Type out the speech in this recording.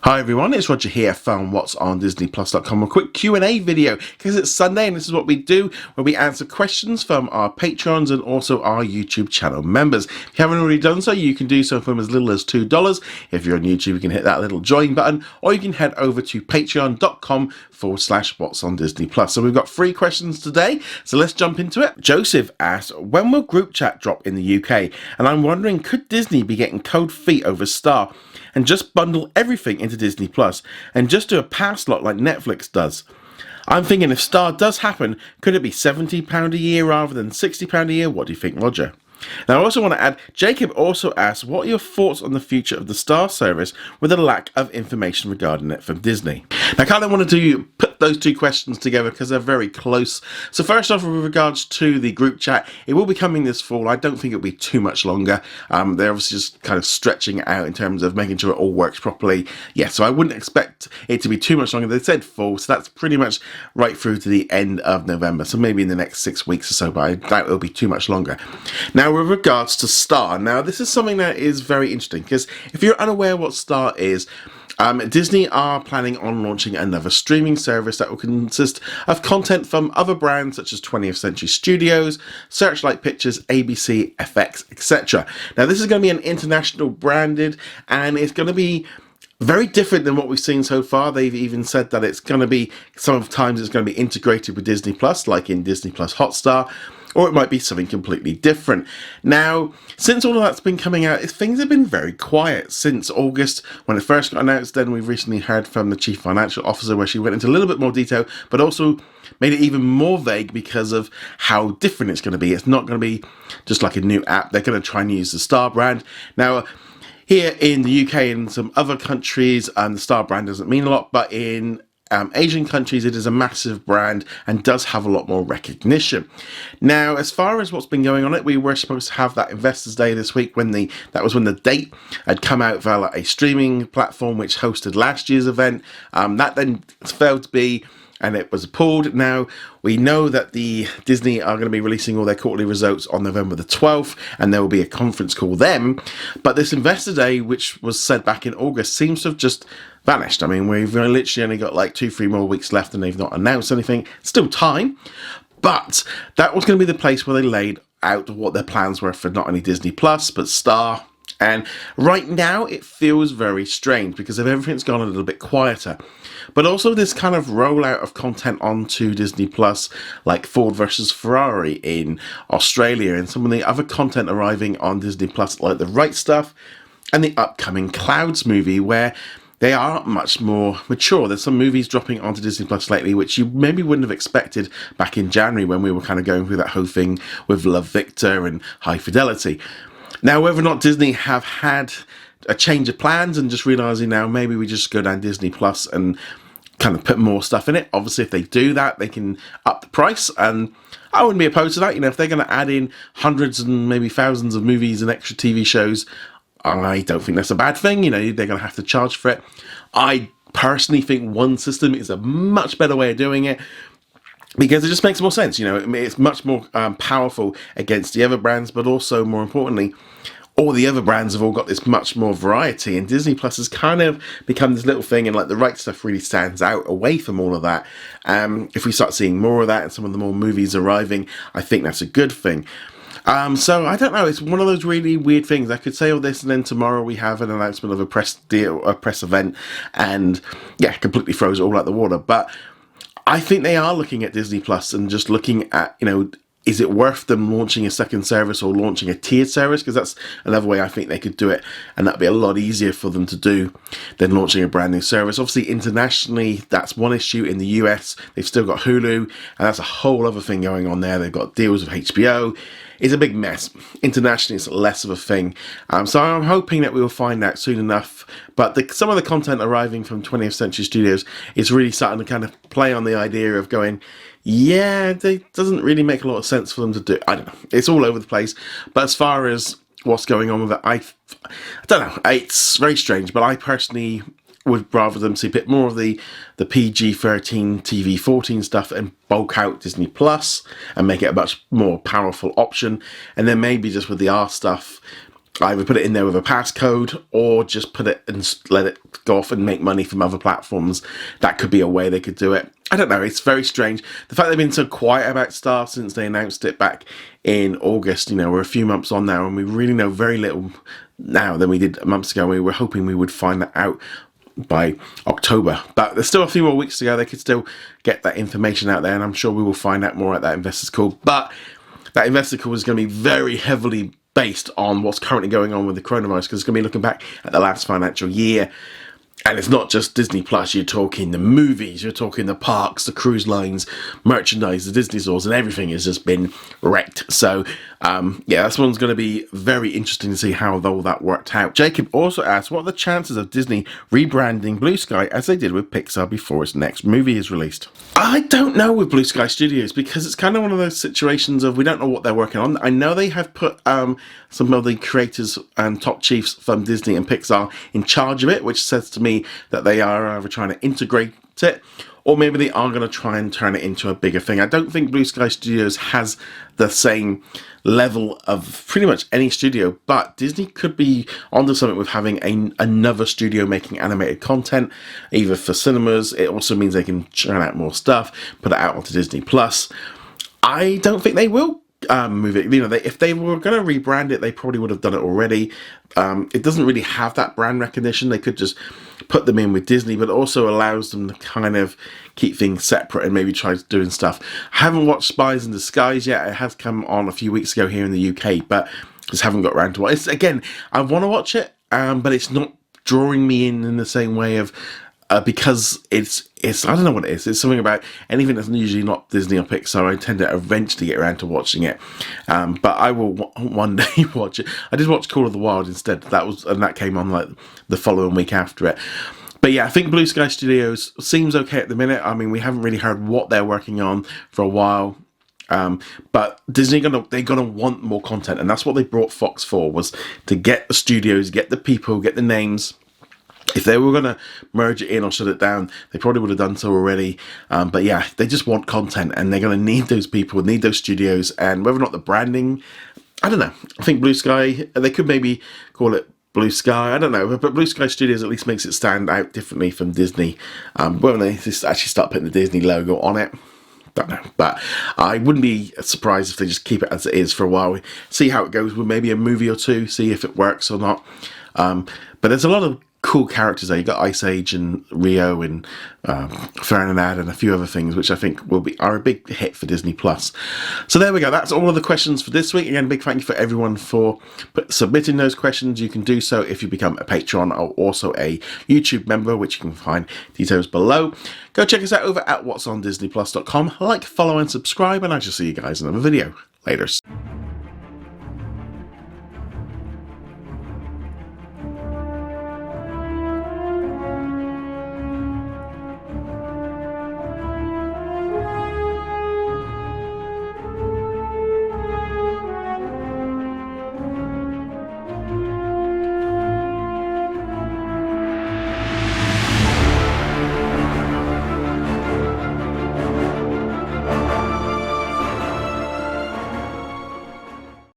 Hi everyone, it's Roger here from what's on DisneyPlus.com. A quick Q&A video because it's Sunday and this is what we do where we answer questions from our patrons and also our YouTube channel members. If you haven't already done so, you can do so from as little as $2. If you're on YouTube, you can hit that little join button, or you can head over to patreon.com/what's on Disney Plus. So we've got 3 questions today, so let's jump into it. Joseph asked, when will group chat drop in the UK? And I'm wondering, could Disney be getting cold feet over Star and just bundle everything into Disney Plus and just do a pass lot like Netflix does? I'm thinking if Star does happen, could it be £70 a year rather than £60 a year? What do you think, Roger? Now I also want to add, Jacob also asked, what are your thoughts on the future of the Star service with a lack of information regarding it from Disney? Now I kind of wanted to put those 2 questions together because they're very close. So first off, with regards to the group chat, it will be coming this fall. I don't think it'll be too much longer. They're obviously just kind of stretching it out in terms of making sure it all works properly. Yeah, so I wouldn't expect it to be too much longer. They said fall, so that's pretty much right through to the end of November. So maybe in the next 6 weeks or so, but I doubt it'll be too much longer. Now with regards to Star, now this is something that is very interesting because if you're unaware what Star is, Disney are planning on launching another streaming service that will consist of content from other brands such as 20th Century Studios, Searchlight Pictures, ABC, FX, etc. Now this is going to be an international branded, and it's going to be very different than what we've seen so far. They've even said that it's going to be, sometimes it's going to be integrated with Disney Plus, like in Disney Plus Hotstar, or it might be something completely different. Now, since all of that's been coming out, things have been very quiet since August when it first got announced. Then we've recently heard from the Chief Financial Officer where she went into a little bit more detail, but also made it even more vague because of how different it's going to be. It's not going to be just like a new app. They're going to try and use the Star brand. Now, here in the UK and some other countries, the Star brand doesn't mean a lot, but in Asian countries it is a massive brand and does have a lot more recognition. Now, as far as what's been going on, we were supposed to have that Investors Day this week that was when the date had come out via a streaming platform which hosted last year's event. That then failed to be, and it was pulled. Now, we know that the Disney are going to be releasing all their quarterly results on November the 12th, and there will be a conference call then. But this Investor Day, which was said back in August, seems to have just vanished. I mean, we've literally only got like 2-3 more weeks left, and they've not announced anything. Still time, but that was going to be the place where they laid out what their plans were for not only Disney Plus, but Star. And right now it feels very strange because everything's gone a little bit quieter. But also this kind of rollout of content onto Disney Plus, like Ford versus Ferrari in Australia, and some of the other content arriving on Disney Plus, like The Right Stuff and the upcoming Clouds movie, where they are much more mature. There's some movies dropping onto Disney Plus lately which you maybe wouldn't have expected back in January when we were kind of going through that whole thing with Love, Victor and High Fidelity. Now, whether or not Disney have had a change of plans and just realising now maybe we just go down Disney Plus and kind of put more stuff in it. Obviously, if they do that, they can up the price, and I wouldn't be opposed to that. You know, if they're going to add in hundreds and maybe thousands of movies and extra TV shows, I don't think that's a bad thing. You know, they're going to have to charge for it. I personally think one system is a much better way of doing it, because it just makes more sense. You know, it's much more powerful against the other brands, but also more importantly, all the other brands have all got this much more variety, and Disney Plus has kind of become this little thing, and like The Right Stuff really stands out away from all of that. If we start seeing more of that and some of the more movies arriving, I think that's a good thing. So I don't know, it's one of those really weird things. I could say all this and then tomorrow we have an announcement of a press deal, a press event, and yeah, completely throws it all out the water. But I think they are looking at Disney Plus and just looking at, you know, is it worth them launching a second service or launching a tiered service? Because that's another way I think they could do it, and that'd be a lot easier for them to do than launching a brand new service. Obviously, internationally, that's one issue. In the US, they've still got Hulu, and that's a whole other thing going on there. They've got deals with HBO. It's a big mess. Internationally, it's less of a thing. So I'm hoping that we will find out soon enough. But some of the content arriving from 20th Century Studios is really starting to kind of play on the idea of going, yeah, it doesn't really make a lot of sense for them to do. I don't know. It's all over the place. But as far as what's going on with it, I don't know. It's very strange. But I personally would rather them see a bit more of the PG-13, TV-14 stuff and bulk out Disney Plus and make it a much more powerful option. And then maybe just with the R stuff, either put it in there with a passcode or just put it and let it go off and make money from other platforms. That could be a way they could do it. I don't know, it's very strange. The fact they've been so quiet about Star since they announced it back in August, we're a few months on now and we really know very little now than we did months ago. We were hoping we would find that out by October, but there's still a few more weeks to go. They could still get that information out there, and I'm sure we will find out more at that investors call. But that investor call is going to be very heavily based on what's currently going on with the coronavirus, because it's going to be looking back at the last financial year. And it's not just Disney Plus, you're talking the movies, you're talking the parks, the cruise lines, merchandise, the Disney stores, and everything has just been wrecked. So, yeah, this one's going to be very interesting to see how all that worked out. Jacob also asked, what are the chances of Disney rebranding Blue Sky as they did with Pixar before its next movie is released? I don't know with Blue Sky Studios, because it's kind of one of those situations of we don't know what they're working on. I know they have put some of the creators and top chiefs from Disney and Pixar in charge of it, which says to me that they are either trying to integrate it, or maybe they are going to try and turn it into a bigger thing. I don't think Blue Sky Studios has the same level of pretty much any studio, but Disney could be onto something with having another studio making animated content, either for cinemas. It also means they can churn out more stuff, put it out onto Disney Plus. I don't think they will move it. If they were going to rebrand it, they probably would have done it already. It doesn't really have that brand recognition. They could just put them in with Disney, but it also allows them to kind of keep things separate and maybe try doing stuff. I haven't watched Spies in Disguise yet. It has come on a few weeks ago here in the UK, but just haven't got around to it. Again, I want to watch it, but it's not drawing me in the same way of because it's I don't know what it is. It's something about anything that's usually not Disney or Pixar. I tend to eventually get around to watching it, but I will one day watch it. I did watch Call of the Wild instead. That came on like the following week after it. But yeah, I think Blue Sky Studios seems okay at the minute. I mean, we haven't really heard what they're working on for a while. But Disney they're gonna want more content, and that's what they brought Fox for, was to get the studios, get the people, get the names. If they were going to merge it in or shut it down, they probably would have done so already. But yeah, they just want content, and they're going to need those people, need those studios, and whether or not the branding, I don't know. I think Blue Sky, they could maybe call it Blue Sky, I don't know. But Blue Sky Studios at least makes it stand out differently from Disney. When they just actually start putting the Disney logo on it, don't know. But I wouldn't be surprised if they just keep it as it is for a while. See how it goes with maybe a movie or two, see if it works or not. But there's a lot of cool characters there. You got Ice Age and Rio and Ferdinand and a few other things, which I think are a big hit for Disney Plus. So there we go. That's all of the questions for this week. Again, a big thank you for everyone for submitting those questions. You can do so if you become a patron or also a YouTube member, which you can find details below. Go check us out over at whatsondisneyplus.com. Like, follow, and subscribe, and I shall see you guys in another video. Laters.